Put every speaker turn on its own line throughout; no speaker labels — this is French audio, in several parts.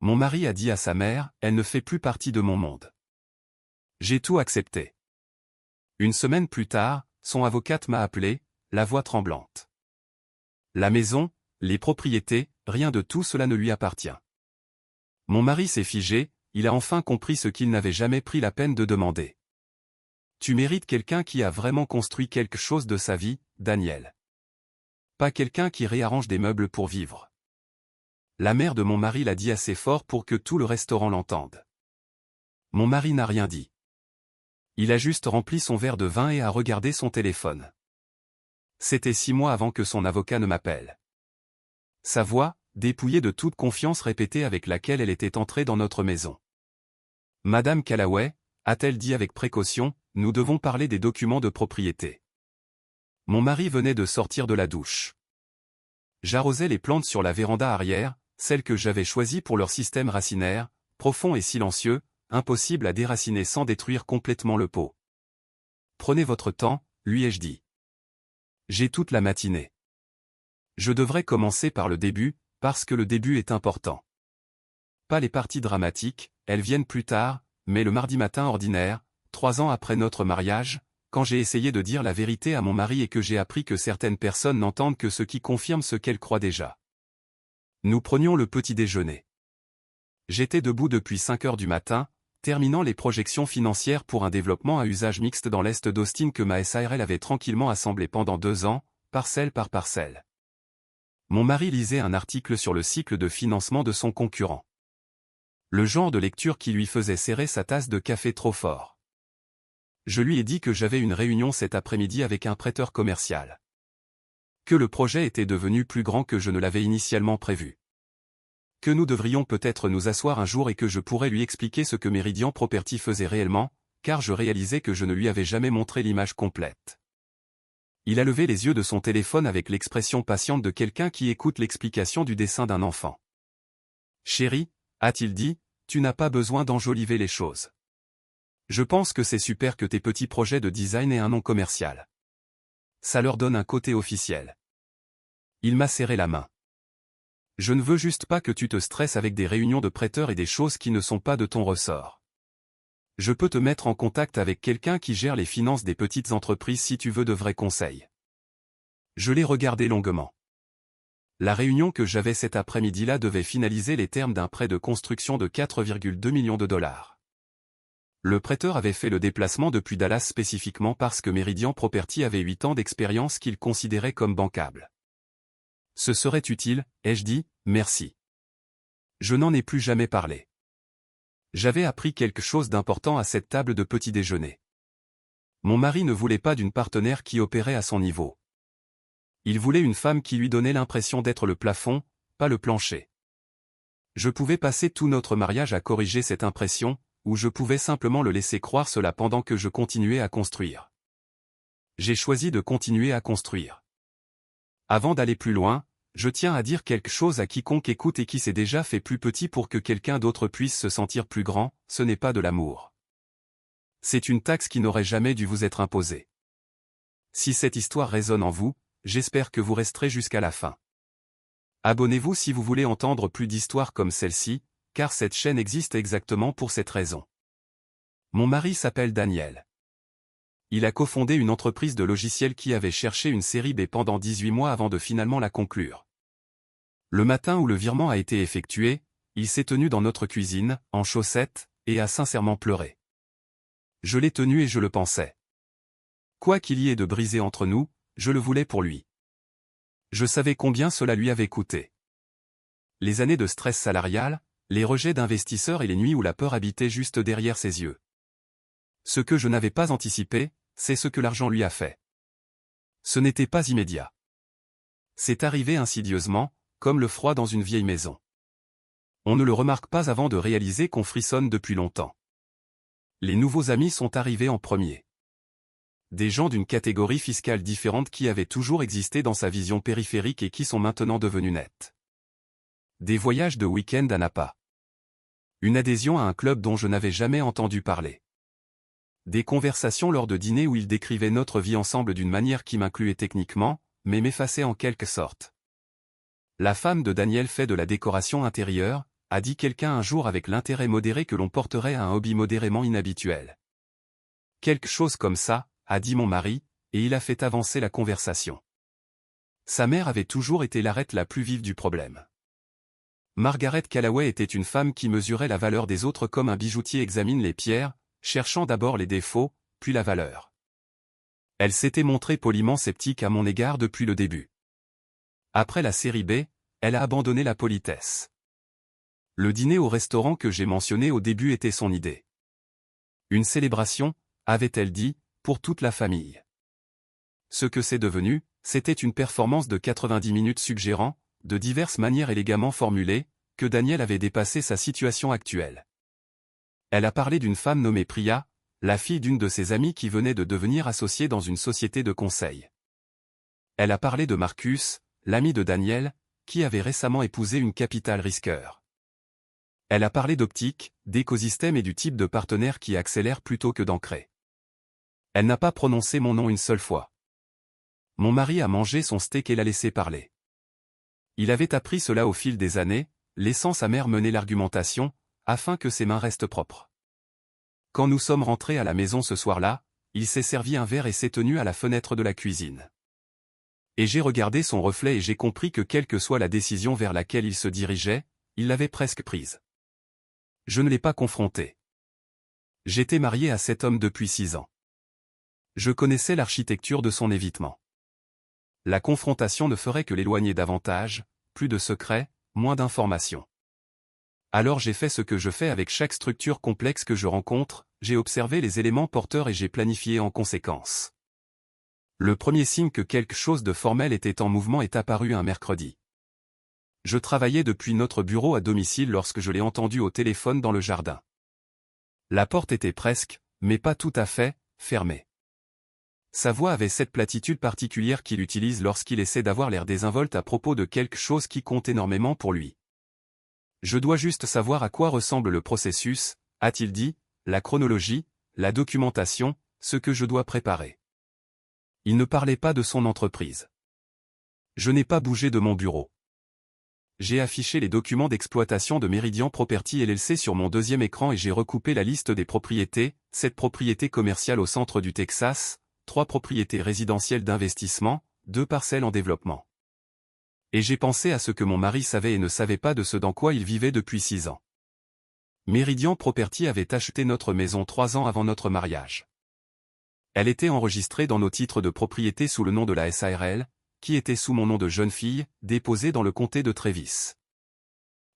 Mon mari a dit à sa mère, elle ne fait plus partie de mon monde. J'ai tout accepté. Une semaine plus tard, son avocate m'a appelé, la voix tremblante. La maison, les propriétés, rien de tout cela ne lui appartient. Mon mari s'est figé, il a enfin compris ce qu'il n'avait jamais pris la peine de demander. Tu mérites quelqu'un qui a vraiment construit quelque chose de sa vie, Daniel. Pas quelqu'un qui réarrange des meubles pour vivre. La mère de mon mari l'a dit assez fort pour que tout le restaurant l'entende. Mon mari n'a rien dit. Il a juste rempli son verre de vin et a regardé son téléphone. C'était 6 mois avant que son avocat ne m'appelle. Sa voix, dépouillée de toute confiance, répétait avec laquelle elle était entrée dans notre maison. Madame Callaway, a-t-elle dit avec précaution, nous devons parler des documents de propriété. Mon mari venait de sortir de la douche. J'arrosais les plantes sur la véranda arrière, celles que j'avais choisies pour leur système racinaire, profond et silencieux, impossible à déraciner sans détruire complètement le pot. Prenez votre temps, lui ai-je dit. J'ai toute la matinée. Je devrais commencer par le début, parce que le début est important. Pas les parties dramatiques, elles viennent plus tard, mais le mardi matin ordinaire, 3 ans après notre mariage, quand j'ai essayé de dire la vérité à mon mari et que j'ai appris que certaines personnes n'entendent que ce qui confirme ce qu'elles croient déjà. Nous prenions le petit déjeuner. J'étais debout depuis 5 heures du matin, terminant les projections financières pour un développement à usage mixte dans l'est d'Austin que ma SARL avait tranquillement assemblé pendant 2 ans, parcelle par parcelle. Mon mari lisait un article sur le cycle de financement de son concurrent. Le genre de lecture qui lui faisait serrer sa tasse de café trop fort. Je lui ai dit que j'avais une réunion cet après-midi avec un prêteur commercial. Que le projet était devenu plus grand que je ne l'avais initialement prévu. Que nous devrions peut-être nous asseoir un jour et que je pourrais lui expliquer ce que Meridian Property faisait réellement, car je réalisais que je ne lui avais jamais montré l'image complète. Il a levé les yeux de son téléphone avec l'expression patiente de quelqu'un qui écoute l'explication du dessin d'un enfant. « Chérie, a-t-il dit, tu n'as pas besoin d'enjoliver les choses. Je pense que c'est super que tes petits projets de design aient un nom commercial. Ça leur donne un côté officiel. » Il m'a serré la main. « Je ne veux juste pas que tu te stresses avec des réunions de prêteurs et des choses qui ne sont pas de ton ressort. Je peux te mettre en contact avec quelqu'un qui gère les finances des petites entreprises si tu veux de vrais conseils. » Je l'ai regardé longuement. La réunion que j'avais cet après-midi-là devait finaliser les termes d'un prêt de construction de 4,2 millions de dollars. Le prêteur avait fait le déplacement depuis Dallas spécifiquement parce que Meridian Property avait 8 ans d'expérience qu'il considérait comme bancable. Ce serait utile, ai-je dit, merci. Je n'en ai plus jamais parlé. J'avais appris quelque chose d'important à cette table de petit déjeuner. Mon mari ne voulait pas d'une partenaire qui opérait à son niveau. Il voulait une femme qui lui donnait l'impression d'être le plafond, pas le plancher. Je pouvais passer tout notre mariage à corriger cette impression, ou je pouvais simplement le laisser croire cela pendant que je continuais à construire. J'ai choisi de continuer à construire. Avant d'aller plus loin, je tiens à dire quelque chose à quiconque écoute et qui s'est déjà fait plus petit pour que quelqu'un d'autre puisse se sentir plus grand, ce n'est pas de l'amour. C'est une taxe qui n'aurait jamais dû vous être imposée. Si cette histoire résonne en vous, j'espère que vous resterez jusqu'à la fin. Abonnez-vous si vous voulez entendre plus d'histoires comme celle-ci, car cette chaîne existe exactement pour cette raison. Mon mari s'appelle Daniel. Il a cofondé une entreprise de logiciels qui avait cherché une série B pendant 18 mois avant de finalement la conclure. Le matin où le virement a été effectué, il s'est tenu dans notre cuisine, en chaussettes, et a sincèrement pleuré. Je l'ai tenu et je le pensais. Quoi qu'il y ait de brisé entre nous, je le voulais pour lui. Je savais combien cela lui avait coûté. Les années de stress salarial, les rejets d'investisseurs et les nuits où la peur habitait juste derrière ses yeux. Ce que je n'avais pas anticipé, c'est ce que l'argent lui a fait. Ce n'était pas immédiat. C'est arrivé insidieusement, comme le froid dans une vieille maison. On ne le remarque pas avant de réaliser qu'on frissonne depuis longtemps. Les nouveaux amis sont arrivés en premier. Des gens d'une catégorie fiscale différente qui avaient toujours existé dans sa vision périphérique et qui sont maintenant devenus nets. Des voyages de week-end à Napa. Une adhésion à un club dont je n'avais jamais entendu parler. Des conversations lors de dîners où il décrivait notre vie ensemble d'une manière qui m'incluait techniquement, mais m'effaçait en quelque sorte. La femme de Daniel fait de la décoration intérieure, a dit quelqu'un un jour avec l'intérêt modéré que l'on porterait à un hobby modérément inhabituel. Quelque chose comme ça, a dit mon mari, et il a fait avancer la conversation. Sa mère avait toujours été l'arête la plus vive du problème. Margaret Callaway était une femme qui mesurait la valeur des autres comme un bijoutier examine les pierres, cherchant d'abord les défauts, puis la valeur. Elle s'était montrée poliment sceptique à mon égard depuis le début. Après la série B, elle a abandonné la politesse. Le dîner au restaurant que j'ai mentionné au début était son idée. Une célébration, avait-elle dit, pour toute la famille. Ce que c'est devenu, c'était une performance de 90 minutes suggérant, de diverses manières élégamment formulées, que Daniel avait dépassé sa situation actuelle. Elle a parlé d'une femme nommée Priya, la fille d'une de ses amies qui venait de devenir associée dans une société de conseil. Elle a parlé de Marcus, l'ami de Daniel, qui avait récemment épousé une capital risqueur. Elle a parlé d'optique, d'écosystème et du type de partenaire qui accélère plutôt que d'ancrer. Elle n'a pas prononcé mon nom une seule fois. Mon mari a mangé son steak et l'a laissé parler. Il avait appris cela au fil des années, laissant sa mère mener l'argumentation, afin que ses mains restent propres. Quand nous sommes rentrés à la maison ce soir-là, il s'est servi un verre et s'est tenu à la fenêtre de la cuisine. Et j'ai regardé son reflet et j'ai compris que quelle que soit la décision vers laquelle il se dirigeait, il l'avait presque prise. Je ne l'ai pas confronté. J'étais marié à cet homme depuis 6 ans. Je connaissais l'architecture de son évitement. La confrontation ne ferait que l'éloigner davantage, plus de secrets, moins d'informations. Alors j'ai fait ce que je fais avec chaque structure complexe que je rencontre, j'ai observé les éléments porteurs et j'ai planifié en conséquence. Le premier signe que quelque chose de formel était en mouvement est apparu un mercredi. Je travaillais depuis notre bureau à domicile lorsque je l'ai entendu au téléphone dans le jardin. La porte était presque, mais pas tout à fait, fermée. Sa voix avait cette platitude particulière qu'il utilise lorsqu'il essaie d'avoir l'air désinvolte à propos de quelque chose qui compte énormément pour lui. Je dois juste savoir à quoi ressemble le processus, a-t-il dit, la chronologie, la documentation, ce que je dois préparer. Il ne parlait pas de son entreprise. Je n'ai pas bougé de mon bureau. J'ai affiché les documents d'exploitation de Meridian Property LLC sur mon deuxième écran et j'ai recoupé la liste des propriétés, 7 propriétés commerciales au centre du Texas, 3 propriétés résidentielles d'investissement, 2 parcelles en développement. Et j'ai pensé à ce que mon mari savait et ne savait pas de ce dans quoi il vivait depuis 6 ans. Meridian Property avait acheté notre maison 3 ans avant notre mariage. Elle était enregistrée dans nos titres de propriété sous le nom de la SARL, qui était sous mon nom de jeune fille, déposé dans le comté de Travis.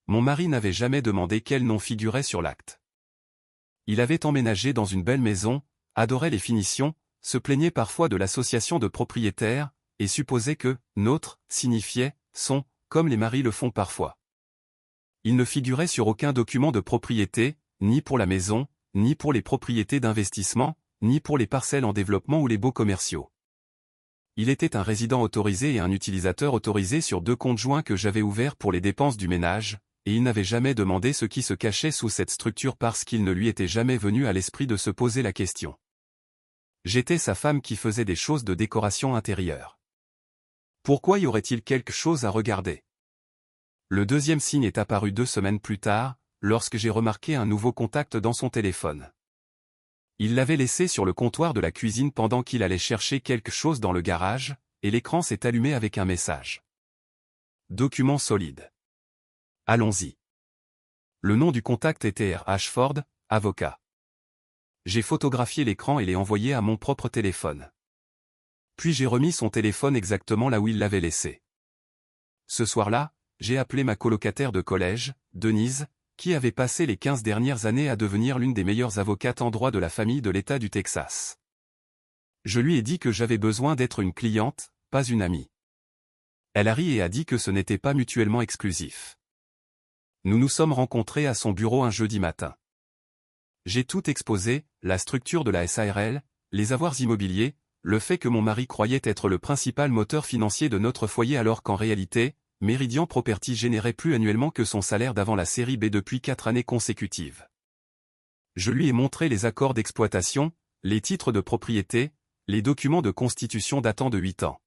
Mon mari n'avait jamais demandé quel nom figurait sur l'acte. Il avait emménagé dans une belle maison, adorait les finitions, se plaignait parfois de l'association de propriétaires, et supposait que « notre » signifiait « son », comme les maris le font parfois. Il ne figurait sur aucun document de propriété, ni pour la maison, ni pour les propriétés d'investissement, ni pour les parcelles en développement ou les baux commerciaux. Il était un résident autorisé et un utilisateur autorisé sur 2 comptes joints que j'avais ouverts pour les dépenses du ménage, et il n'avait jamais demandé ce qui se cachait sous cette structure parce qu'il ne lui était jamais venu à l'esprit de se poser la question. J'étais sa femme qui faisait des choses de décoration intérieure. Pourquoi y aurait-il quelque chose à regarder? Le deuxième signe est apparu 2 semaines plus tard, lorsque j'ai remarqué un nouveau contact dans son téléphone. Il l'avait laissé sur le comptoir de la cuisine pendant qu'il allait chercher quelque chose dans le garage, et l'écran s'est allumé avec un message. Document solide. Allons-y. Le nom du contact était R. Ashford, avocat. J'ai photographié l'écran et l'ai envoyé à mon propre téléphone. Puis j'ai remis son téléphone exactement là où il l'avait laissé. Ce soir-là, j'ai appelé ma colocataire de collège, Denise, qui avait passé les 15 dernières années à devenir l'une des meilleures avocates en droit de la famille de l'État du Texas. Je lui ai dit que j'avais besoin d'être une cliente, pas une amie. Elle a ri et a dit que ce n'était pas mutuellement exclusif. Nous nous sommes rencontrés à son bureau un jeudi matin. J'ai tout exposé, la structure de la SARL, les avoirs immobiliers, le fait que mon mari croyait être le principal moteur financier de notre foyer alors qu'en réalité, Meridian Property générait plus annuellement que son salaire d'avant la série B depuis 4 années consécutives. Je lui ai montré les accords d'exploitation, les titres de propriété, les documents de constitution datant de 8 ans.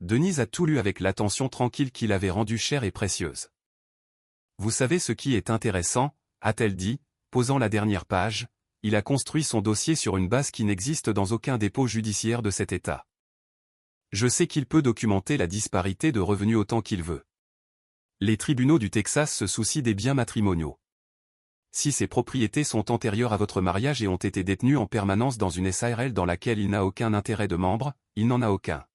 Denise a tout lu avec l'attention tranquille qui l'avait rendue chère et précieuse. Vous savez ce qui est intéressant, a-t-elle dit, posant la dernière page, il a construit son dossier sur une base qui n'existe dans aucun dépôt judiciaire de cet État. Je sais qu'il peut documenter la disparité de revenus autant qu'il veut. Les tribunaux du Texas se soucient des biens matrimoniaux. Si ces propriétés sont antérieures à votre mariage et ont été détenues en permanence dans une SARL dans laquelle il n'a aucun intérêt de membre, il n'en a aucun.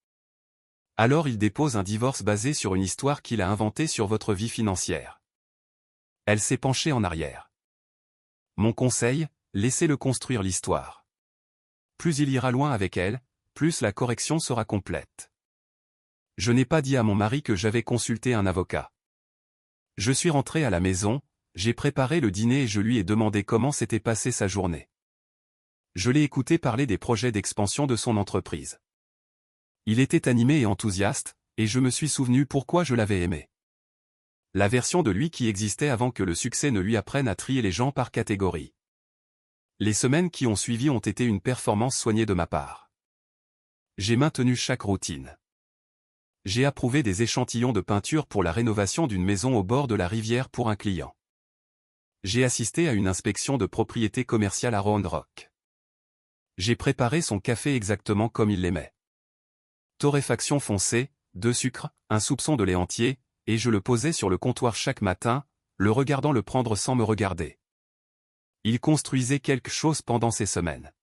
Alors il dépose un divorce basé sur une histoire qu'il a inventée sur votre vie financière. Elle s'est penchée en arrière. Mon conseil, laissez-le construire l'histoire. Plus il ira loin avec elle, plus la correction sera complète. Je n'ai pas dit à mon mari que j'avais consulté un avocat. Je suis rentré à la maison, j'ai préparé le dîner et je lui ai demandé comment s'était passée sa journée. Je l'ai écouté parler des projets d'expansion de son entreprise. Il était animé et enthousiaste, et je me suis souvenu pourquoi je l'avais aimé. La version de lui qui existait avant que le succès ne lui apprenne à trier les gens par catégorie. Les semaines qui ont suivi ont été une performance soignée de ma part. J'ai maintenu chaque routine. J'ai approuvé des échantillons de peinture pour la rénovation d'une maison au bord de la rivière pour un client. J'ai assisté à une inspection de propriété commerciale à Round Rock. J'ai préparé son café exactement comme il l'aimait. Torréfaction foncée, 2 sucres, un soupçon de lait entier, et je le posais sur le comptoir chaque matin, le regardant le prendre sans me regarder. Il construisait quelque chose pendant ces semaines.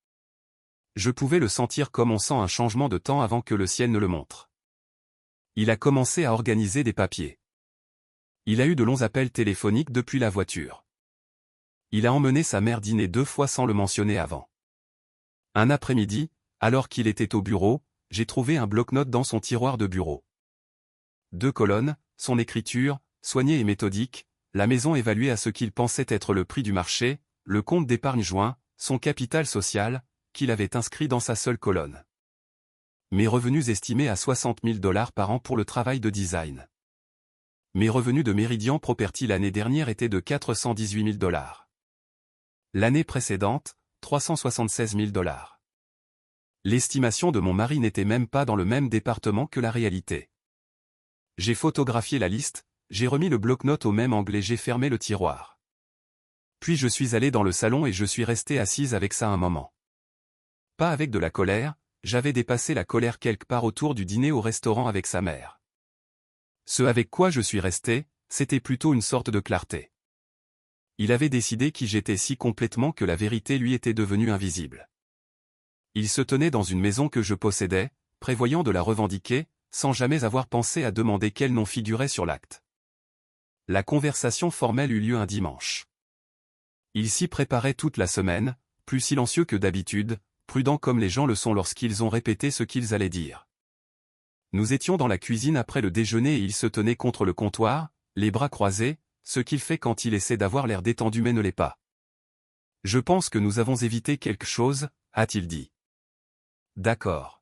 Je pouvais le sentir comme on sent un changement de temps avant que le ciel ne le montre. Il a commencé à organiser des papiers. Il a eu de longs appels téléphoniques depuis la voiture. Il a emmené sa mère dîner 2 fois sans le mentionner avant. Un après-midi, alors qu'il était au bureau, j'ai trouvé un bloc-notes dans son tiroir de bureau. 2 colonnes, son écriture, soignée et méthodique, la maison évaluée à ce qu'il pensait être le prix du marché, le compte d'épargne joint, son capital social, qu'il avait inscrit dans sa seule colonne. Mes revenus estimés à $60 000 par an pour le travail de design. Mes revenus de Meridian Property l'année dernière étaient de $418 000. L'année précédente, $376 000. L'estimation de mon mari n'était même pas dans le même département que la réalité. J'ai photographié la liste, j'ai remis le bloc-notes au même angle et j'ai fermé le tiroir. Puis je suis allé dans le salon et je suis resté assise avec ça un moment. Pas avec de la colère, j'avais dépassé la colère quelque part autour du dîner au restaurant avec sa mère. Ce avec quoi je suis resté, c'était plutôt une sorte de clarté. Il avait décidé qui j'étais si complètement que la vérité lui était devenue invisible. Il se tenait dans une maison que je possédais, prévoyant de la revendiquer, sans jamais avoir pensé à demander quel nom figurait sur l'acte. La conversation formelle eut lieu un dimanche. Il s'y préparait toute la semaine, plus silencieux que d'habitude, prudent comme les gens le sont lorsqu'ils ont répété ce qu'ils allaient dire. Nous étions dans la cuisine après le déjeuner et il se tenait contre le comptoir, les bras croisés, ce qu'il fait quand il essaie d'avoir l'air détendu mais ne l'est pas. « Je pense que nous avons évité quelque chose », a-t-il dit. « D'accord.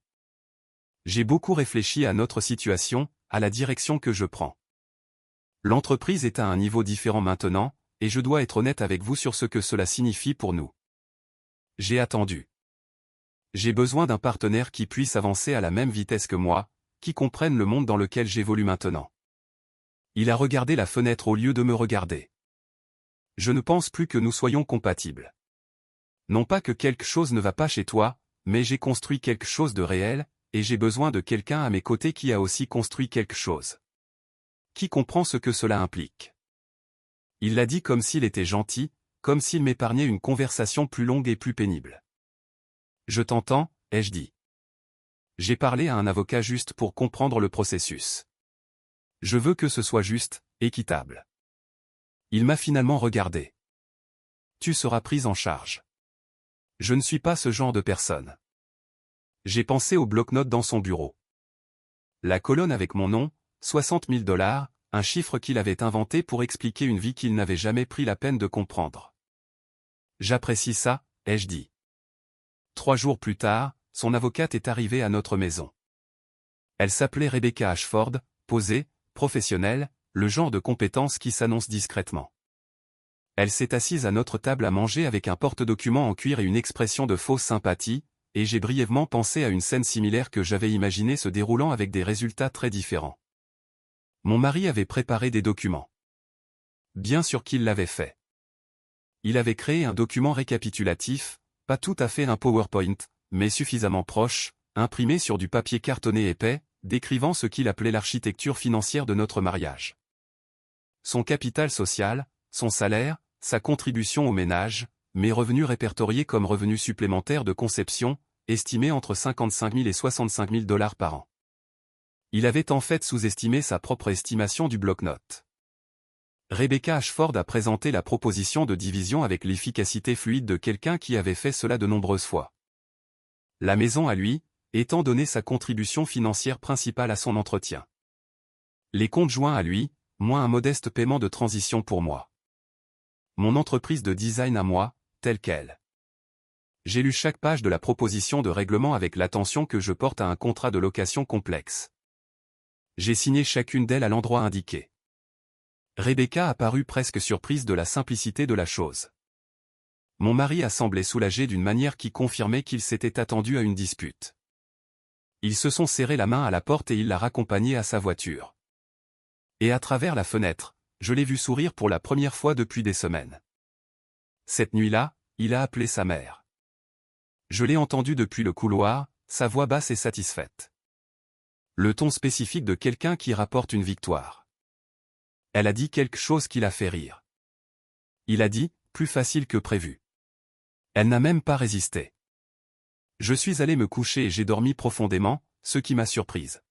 J'ai beaucoup réfléchi à notre situation, à la direction que je prends. L'entreprise est à un niveau différent maintenant, et je dois être honnête avec vous sur ce que cela signifie pour nous. J'ai attendu. J'ai besoin d'un partenaire qui puisse avancer à la même vitesse que moi, qui comprenne le monde dans lequel j'évolue maintenant. » Il a regardé la fenêtre au lieu de me regarder. « Je ne pense plus que nous soyons compatibles. Non pas que quelque chose ne va pas chez toi, mais j'ai construit quelque chose de réel, et j'ai besoin de quelqu'un à mes côtés qui a aussi construit quelque chose. Qui comprend ce que cela implique. » Il l'a dit comme s'il était gentil, comme s'il m'épargnait une conversation plus longue et plus pénible. « Je t'entends, ai-je dit. J'ai parlé à un avocat juste pour comprendre le processus. Je veux que ce soit juste, équitable. » Il m'a finalement regardé. « Tu seras prise en charge. » Je ne suis pas ce genre de personne. J'ai pensé au bloc-notes dans son bureau. La colonne avec mon nom, $60 000, un chiffre qu'il avait inventé pour expliquer une vie qu'il n'avait jamais pris la peine de comprendre. « J'apprécie ça, ai-je dit. » 3 jours plus tard, son avocate est arrivée à notre maison. Elle s'appelait Rebecca Ashford, posée, professionnelle, le genre de compétence qui s'annonce discrètement. Elle s'est assise à notre table à manger avec un porte-documents en cuir et une expression de fausse sympathie, et j'ai brièvement pensé à une scène similaire que j'avais imaginée se déroulant avec des résultats très différents. Mon mari avait préparé des documents. Bien sûr qu'il l'avait fait. Il avait créé un document récapitulatif, pas tout à fait un PowerPoint, mais suffisamment proche, imprimé sur du papier cartonné épais, décrivant ce qu'il appelait l'architecture financière de notre mariage. Son capital social, son salaire, sa contribution au ménage, mes revenus répertoriés comme revenus supplémentaires de conception, estimés entre 55 000 et 65 000 $ par an. Il avait en fait sous-estimé sa propre estimation du bloc-notes. Rebecca Ashford a présenté la proposition de division avec l'efficacité fluide de quelqu'un qui avait fait cela de nombreuses fois. La maison à lui, étant donné sa contribution financière principale à son entretien. Les comptes joints à lui, moins un modeste paiement de transition pour moi. Mon entreprise de design à moi, telle qu'elle. J'ai lu chaque page de la proposition de règlement avec l'attention que je porte à un contrat de location complexe. J'ai signé chacune d'elles à l'endroit indiqué. Rebecca a paru presque surprise de la simplicité de la chose. Mon mari a semblé soulagé d'une manière qui confirmait qu'il s'était attendu à une dispute. Ils se sont serrés la main à la porte et il l'a raccompagné à sa voiture. Et à travers la fenêtre, je l'ai vu sourire pour la première fois depuis des semaines. Cette nuit-là, il a appelé sa mère. Je l'ai entendu depuis le couloir, sa voix basse et satisfaite. Le ton spécifique de quelqu'un qui rapporte une victoire. Elle a dit quelque chose qui l'a fait rire. Il a dit, plus facile que prévu. Elle n'a même pas résisté. Je suis allé me coucher et j'ai dormi profondément, ce qui m'a surprise.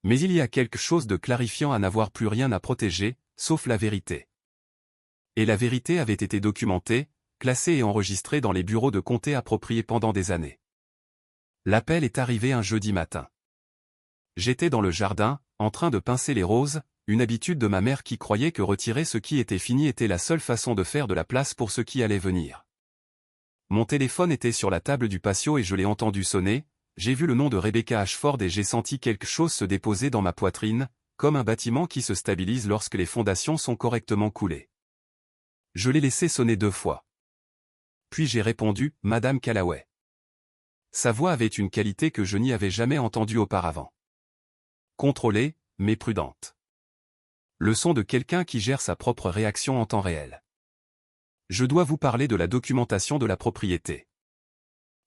Mais il y a quelque chose de clarifiant à n'avoir plus rien à protéger, sauf la vérité. Et la vérité avait été documentée, classée et enregistrée dans les bureaux de comté appropriés pendant des années. L'appel est arrivé un jeudi matin. J'étais dans le jardin, en train de pincer les roses, une habitude de ma mère qui croyait que retirer ce qui était fini était la seule façon de faire de la place pour ce qui allait venir. Mon téléphone était sur la table du patio et je l'ai entendu sonner, j'ai vu le nom de Rebecca Ashford et j'ai senti quelque chose se déposer dans ma poitrine, comme un bâtiment qui se stabilise lorsque les fondations sont correctement coulées. Je l'ai laissé sonner 2 fois. Puis j'ai répondu, Madame Callaway. Sa voix avait une qualité que je n'y avais jamais entendue auparavant. Contrôlée, mais prudente. Le son de quelqu'un qui gère sa propre réaction en temps réel. Je dois vous parler de la documentation de la propriété.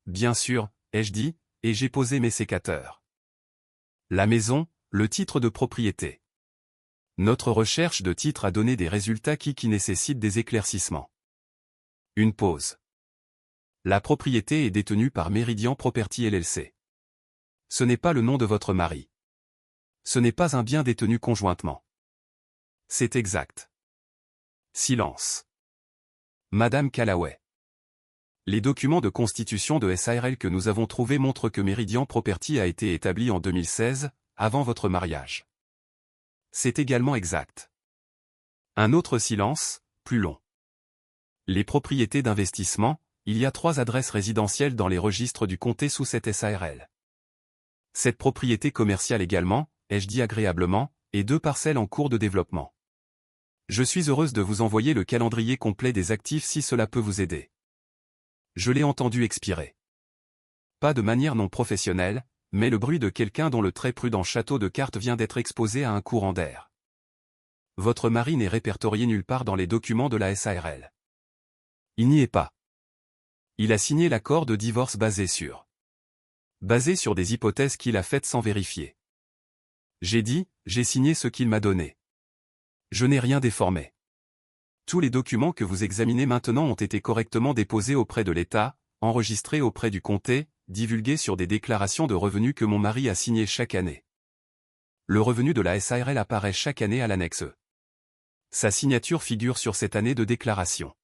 Bien sûr, ai-je dit, et j'ai posé mes sécateurs. La maison, le titre de propriété. Notre recherche de titre a donné des résultats qui nécessitent des éclaircissements. Une pause. La propriété est détenue par Meridian Property LLC. Ce n'est pas le nom de votre mari. Ce n'est pas un bien détenu conjointement. C'est exact. Silence. Madame Callaway. Les documents de constitution de SARL que nous avons trouvés montrent que Meridian Property a été établi en 2016, avant votre mariage. C'est également exact. Un autre silence, plus long. Les propriétés d'investissement, il y a 3 adresses résidentielles dans les registres du comté sous cette SARL. Cette propriété commerciale également, ai-je dit agréablement, et 2 parcelles en cours de développement. Je suis heureuse de vous envoyer le calendrier complet des actifs si cela peut vous aider. Je l'ai entendu expirer. Pas de manière non professionnelle, mais le bruit de quelqu'un dont le très prudent château de cartes vient d'être exposé à un courant d'air. Votre mari n'est répertorié nulle part dans les documents de la SARL. Il n'y est pas. Il a signé l'accord de divorce basé sur des hypothèses qu'il a faites sans vérifier. J'ai dit, j'ai signé ce qu'il m'a donné. Je n'ai rien déformé. Tous les documents que vous examinez maintenant ont été correctement déposés auprès de l'État, enregistrés auprès du comté, divulgués sur des déclarations de revenus que mon mari a signées chaque année. Le revenu de la SARL apparaît chaque année à l'annexe E. Sa signature figure sur cette année de déclaration.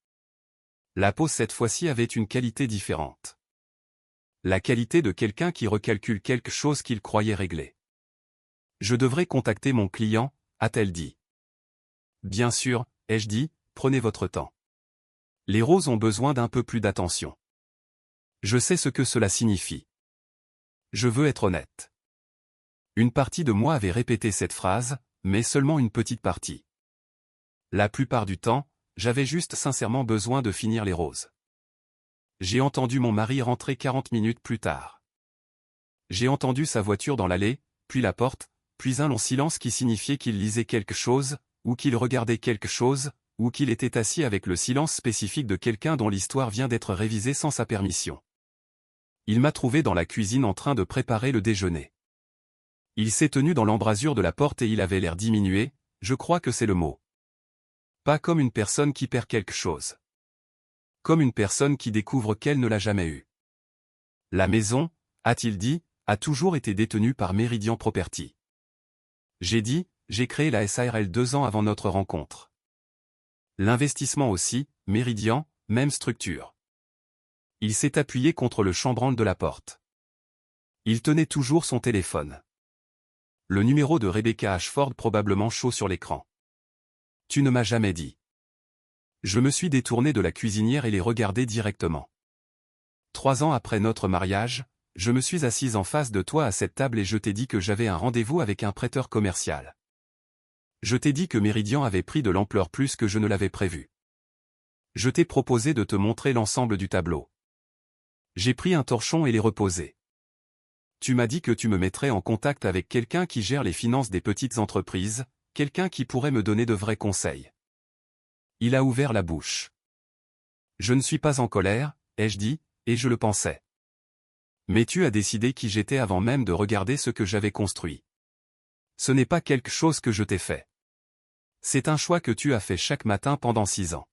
La pause cette fois-ci avait une qualité différente. La qualité de quelqu'un qui recalcule quelque chose qu'il croyait réglé. Je devrais contacter mon client, a-t-elle dit. Bien sûr, ai-je dit, prenez votre temps. Les roses ont besoin d'un peu plus d'attention. Je sais ce que cela signifie. Je veux être honnête. Une partie de moi avait répété cette phrase, mais seulement une petite partie. La plupart du temps, j'avais juste sincèrement besoin de finir les roses. J'ai entendu mon mari rentrer 40 minutes plus tard. J'ai entendu sa voiture dans l'allée, puis la porte, puis un long silence qui signifiait qu'il lisait quelque chose, ou qu'il regardait quelque chose, ou qu'il était assis avec le silence spécifique de quelqu'un dont l'histoire vient d'être révisée sans sa permission. Il m'a trouvé dans la cuisine en train de préparer le déjeuner. Il s'est tenu dans l'embrasure de la porte et il avait l'air diminué, je crois que c'est le mot. Pas comme une personne qui perd quelque chose. Comme une personne qui découvre qu'elle ne l'a jamais eu. La maison, a-t-il dit, a toujours été détenue par Meridian Property. J'ai dit, j'ai créé la SARL 2 ans avant notre rencontre. L'investissement aussi, Meridian, même structure. Il s'est appuyé contre le chambranle de la porte. Il tenait toujours son téléphone. Le numéro de Rebecca Ashford probablement chaud sur l'écran. Tu ne m'as jamais dit. Je me suis détourné de la cuisinière et l'ai regardé directement. 3 ans après notre mariage, je me suis assise en face de toi à cette table et je t'ai dit que j'avais un rendez-vous avec un prêteur commercial. Je t'ai dit que Meridian avait pris de l'ampleur plus que je ne l'avais prévu. Je t'ai proposé de te montrer l'ensemble du tableau. J'ai pris un torchon et l'ai reposé. Tu m'as dit que tu me mettrais en contact avec quelqu'un qui gère les finances des petites entreprises, quelqu'un qui pourrait me donner de vrais conseils. Il a ouvert la bouche. Je ne suis pas en colère, ai-je dit, et je le pensais. Mais tu as décidé qui j'étais avant même de regarder ce que j'avais construit. Ce n'est pas quelque chose que je t'ai fait. C'est un choix que tu as fait chaque matin pendant 6 ans.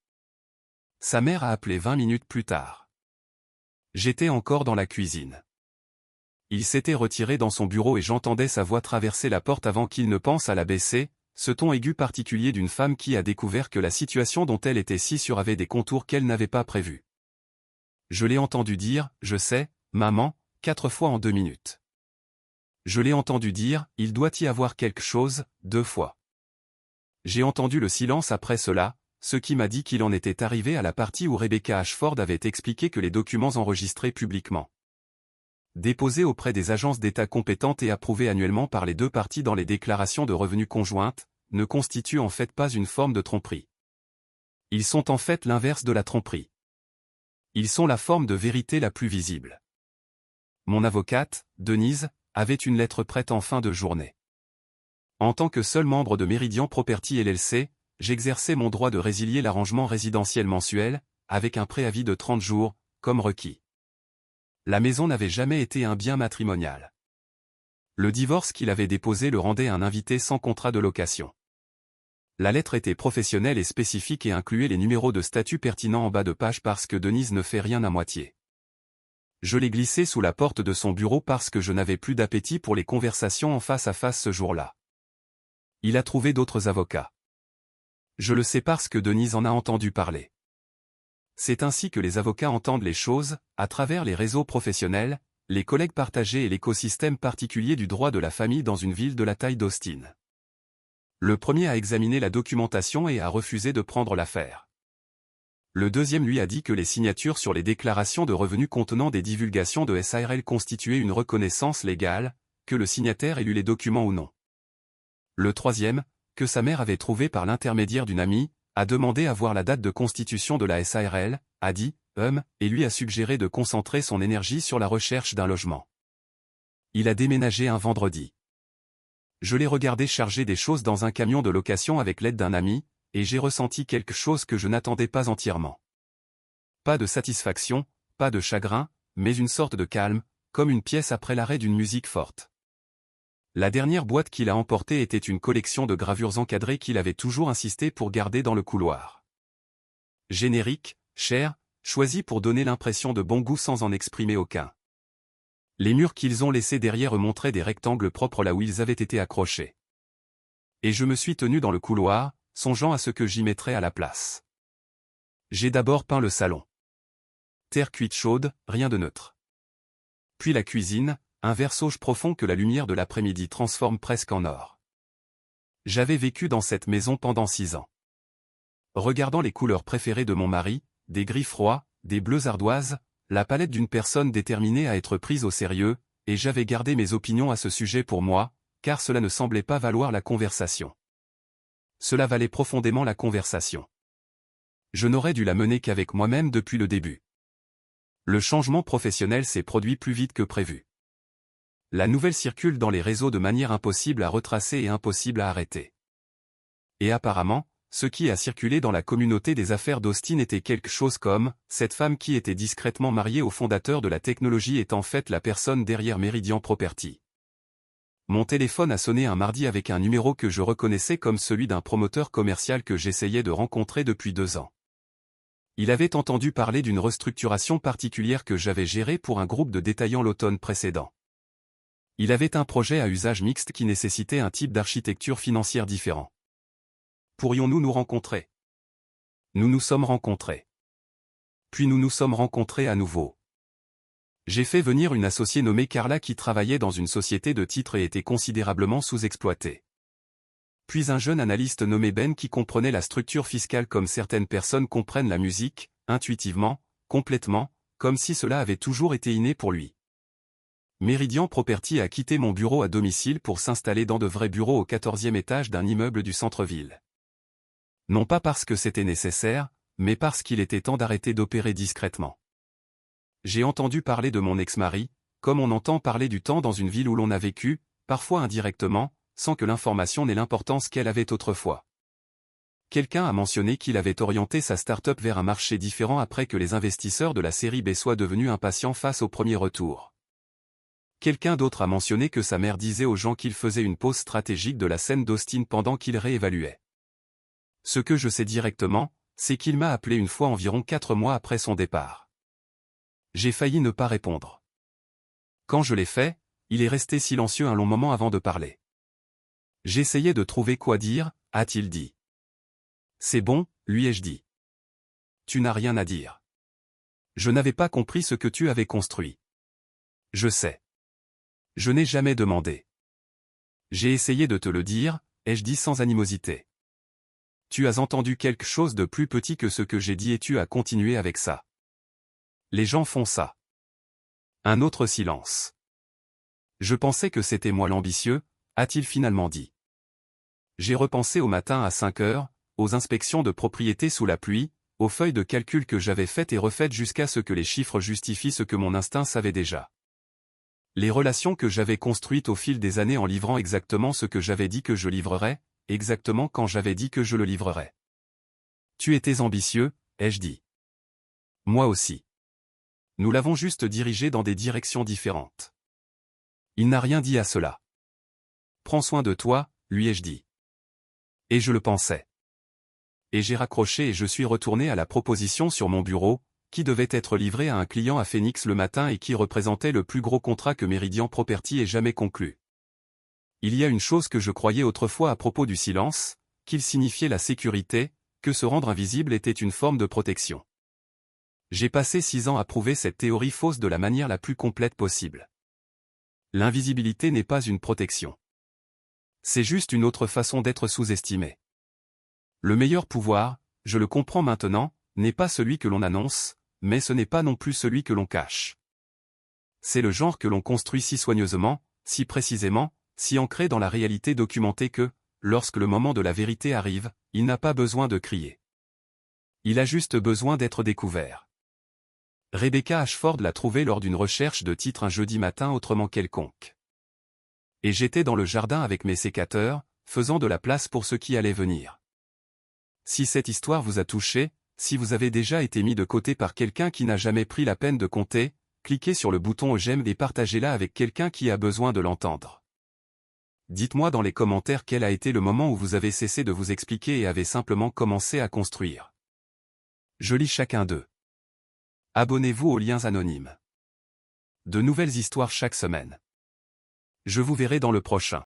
Sa mère a appelé 20 minutes plus tard. J'étais encore dans la cuisine. Il s'était retiré dans son bureau et j'entendais sa voix traverser la porte avant qu'il ne pense à la baisser, ce ton aigu particulier d'une femme qui a découvert que la situation dont elle était si sûre avait des contours qu'elle n'avait pas prévus. Je l'ai entendu dire, je sais, maman, 4 fois en 2 minutes. Je l'ai entendu dire, il doit y avoir quelque chose, 2 fois. J'ai entendu le silence après cela, ce qui m'a dit qu'il en était arrivé à la partie où Rebecca Ashford avait expliqué que les documents enregistrés publiquement, déposés auprès des agences d'État compétentes et approuvés annuellement par les 2 parties dans les déclarations de revenus conjointes, ne constituent en fait pas une forme de tromperie. Ils sont en fait l'inverse de la tromperie. Ils sont la forme de vérité la plus visible. Mon avocate, Denise, avait une lettre prête en fin de journée. En tant que seul membre de Meridian Property LLC, j'exerçais mon droit de résilier l'arrangement résidentiel mensuel, avec un préavis de 30 jours, comme requis. La maison n'avait jamais été un bien matrimonial. Le divorce qu'il avait déposé le rendait un invité sans contrat de location. La lettre était professionnelle et spécifique et incluait les numéros de statut pertinents en bas de page parce que Denise ne fait rien à moitié. Je l'ai glissé sous la porte de son bureau parce que je n'avais plus d'appétit pour les conversations en face à face ce jour-là. Il a trouvé d'autres avocats. Je le sais parce que Denise en a entendu parler. C'est ainsi que les avocats entendent les choses, à travers les réseaux professionnels, les collègues partagés et l'écosystème particulier du droit de la famille dans une ville de la taille d'Austin. Le premier a examiné la documentation et a refusé de prendre l'affaire. Le deuxième lui a dit que les signatures sur les déclarations de revenus contenant des divulgations de SARL constituaient une reconnaissance légale, que le signataire ait lu les documents ou non. Le troisième, que sa mère avait trouvé par l'intermédiaire d'une amie, a demandé à voir la date de constitution de la SARL, a dit, et lui a suggéré de concentrer son énergie sur la recherche d'un logement. Il a déménagé un vendredi. Je l'ai regardé charger des choses dans un camion de location avec l'aide d'un ami, et j'ai ressenti quelque chose que je n'attendais pas entièrement. Pas de satisfaction, pas de chagrin, mais une sorte de calme, comme une pièce après l'arrêt d'une musique forte. La dernière boîte qu'il a emportée était une collection de gravures encadrées qu'il avait toujours insisté pour garder dans le couloir. Générique, cher, choisi pour donner l'impression de bon goût sans en exprimer aucun. Les murs qu'ils ont laissés derrière eux montraient des rectangles propres là où ils avaient été accrochés. Et je me suis tenu dans le couloir, songeant à ce que j'y mettrais à la place. J'ai d'abord peint le salon. Terre cuite chaude, rien de neutre. Puis la cuisine, un vert sauge profond que la lumière de l'après-midi transforme presque en or. J'avais vécu dans cette maison pendant 6 ans. Regardant les couleurs préférées de mon mari, des gris froids, des bleus ardoises, la palette d'une personne déterminée à être prise au sérieux, et j'avais gardé mes opinions à ce sujet pour moi, car cela ne semblait pas valoir la conversation. Cela valait profondément la conversation. Je n'aurais dû la mener qu'avec moi-même depuis le début. Le changement professionnel s'est produit plus vite que prévu. La nouvelle circule dans les réseaux de manière impossible à retracer et impossible à arrêter. Et apparemment, ce qui a circulé dans la communauté des affaires d'Austin était quelque chose comme « Cette femme qui était discrètement mariée au fondateur de la technologie est en fait la personne derrière Meridian Property ». Mon téléphone a sonné un mardi avec un numéro que je reconnaissais comme celui d'un promoteur commercial que j'essayais de rencontrer depuis 2 ans. Il avait entendu parler d'une restructuration particulière que j'avais gérée pour un groupe de détaillants l'automne précédent. Il avait un projet à usage mixte qui nécessitait un type d'architecture financière différent. Pourrions-nous nous rencontrer? Nous nous sommes rencontrés. Puis nous nous sommes rencontrés à nouveau. J'ai fait venir une associée nommée Carla qui travaillait dans une société de titres et était considérablement sous-exploitée. Puis un jeune analyste nommé Ben qui comprenait la structure fiscale comme certaines personnes comprennent la musique, intuitivement, complètement, comme si cela avait toujours été inné pour lui. Meridian Property a quitté mon bureau à domicile pour s'installer dans de vrais bureaux au 14e étage d'un immeuble du centre-ville. Non pas parce que c'était nécessaire, mais parce qu'il était temps d'arrêter d'opérer discrètement. J'ai entendu parler de mon ex-mari, comme on entend parler du temps dans une ville où l'on a vécu, parfois indirectement, sans que l'information n'ait l'importance qu'elle avait autrefois. Quelqu'un a mentionné qu'il avait orienté sa start-up vers un marché différent après que les investisseurs de la série B soient devenus impatients face au premier retour. Quelqu'un d'autre a mentionné que sa mère disait aux gens qu'il faisait une pause stratégique de la scène d'Austin pendant qu'il réévaluait. Ce que je sais directement, c'est qu'il m'a appelé une fois environ 4 mois après son départ. J'ai failli ne pas répondre. Quand je l'ai fait, il est resté silencieux un long moment avant de parler. J'essayais de trouver quoi dire, a-t-il dit. C'est bon, lui ai-je dit. Tu n'as rien à dire. Je n'avais pas compris ce que tu avais construit. Je sais. Je n'ai jamais demandé. J'ai essayé de te le dire, ai-je dit sans animosité. Tu as entendu quelque chose de plus petit que ce que j'ai dit et tu as continué avec ça. Les gens font ça. Un autre silence. Je pensais que c'était moi l'ambitieux, a-t-il finalement dit. J'ai repensé au matin à 5 heures, aux inspections de propriété sous la pluie, aux feuilles de calcul que j'avais faites et refaites jusqu'à ce que les chiffres justifient ce que mon instinct savait déjà. Les relations que j'avais construites au fil des années en livrant exactement ce que j'avais dit que je livrerais, exactement quand j'avais dit que je le livrerais. Tu étais ambitieux, ai-je dit. Moi aussi. Nous l'avons juste dirigé dans des directions différentes. Il n'a rien dit à cela. Prends soin de toi, lui ai-je dit. Et je le pensais. Et j'ai raccroché et je suis retourné à la proposition sur mon bureau, qui devait être livrée à un client à Phoenix le matin et qui représentait le plus gros contrat que Meridian Property ait jamais conclu. Il y a une chose que je croyais autrefois à propos du silence, qu'il signifiait la sécurité, que se rendre invisible était une forme de protection. J'ai passé 6 ans à prouver cette théorie fausse de la manière la plus complète possible. L'invisibilité n'est pas une protection. C'est juste une autre façon d'être sous-estimé. Le meilleur pouvoir, je le comprends maintenant, n'est pas celui que l'on annonce, mais ce n'est pas non plus celui que l'on cache. C'est le genre que l'on construit si soigneusement, si précisément, si ancré dans la réalité documentée que, lorsque le moment de la vérité arrive, il n'a pas besoin de crier. Il a juste besoin d'être découvert. Rebecca Ashford l'a trouvé lors d'une recherche de titre un jeudi matin autrement quelconque. Et j'étais dans le jardin avec mes sécateurs, faisant de la place pour ceux qui allaient venir. Si cette histoire vous a touché, si vous avez déjà été mis de côté par quelqu'un qui n'a jamais pris la peine de compter, cliquez sur le bouton j'aime et partagez-la avec quelqu'un qui a besoin de l'entendre. Dites-moi dans les commentaires quel a été le moment où vous avez cessé de vous expliquer et avez simplement commencé à construire. Je lis chacun d'eux. Abonnez-vous aux liens anonymes. De nouvelles histoires chaque semaine. Je vous verrai dans le prochain.